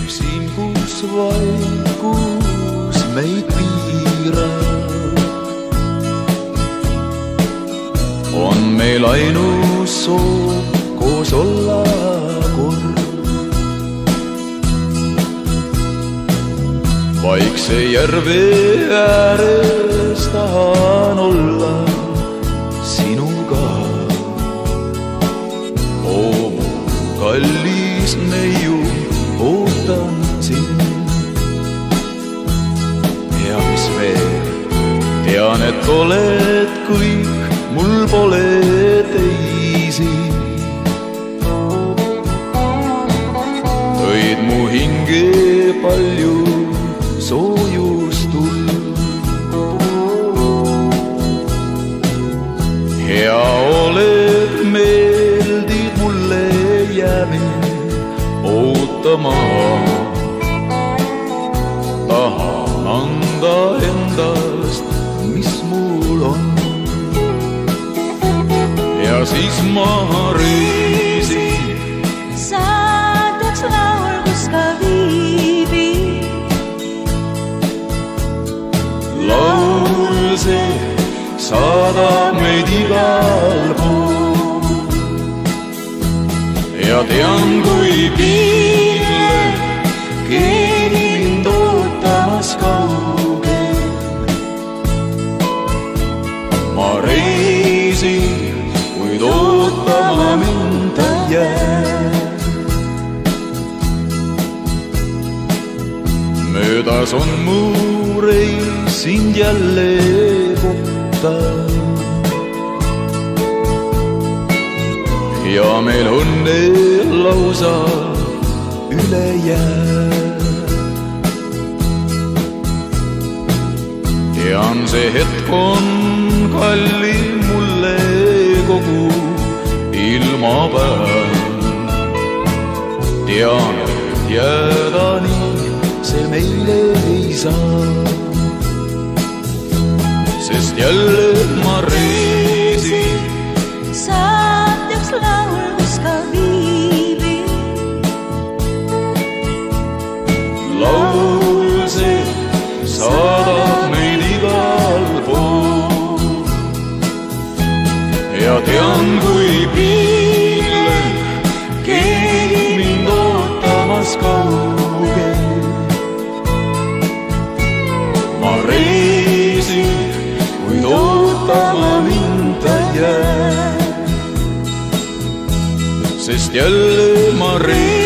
siin, kus vaikus meid piirab, on meil ainus soov koos olla kord. Vaikse järve ääres tahan olla sinuga. Oo mu kallis neiu, ootan sind. Ja mis veel, tean, et oled kõik, mul pole teisi. Tõid mu hinge palju soojustuld. Hea oled, meeldid mulle, jääme ootama. Tahan anda endast, mis mul on. Ja siis ma reisin saatjaks laul, kus ka viibib. Laul see saadab meid igal pool. Ja tean, kui piinlik keegi mind ootamas kaugel. Ma reisin, kuid ootama mind ei jää. Möödas on mu reis sind jälle kohta. Ja meil õnne lausa üle jää. Tean, see hetk on kallim mulle kogu ilmapäev. Tean, et jääda nii see meile ei saa. Sest jälle ma reisin saatjaks laul, kus ka viibib. Laul see saadab meid igal pool. Ja tean, kui piinlik keegi mind ootamas kaugel. Ma reisin, kuid ootama mind ei jää. Sest jälle ma reisin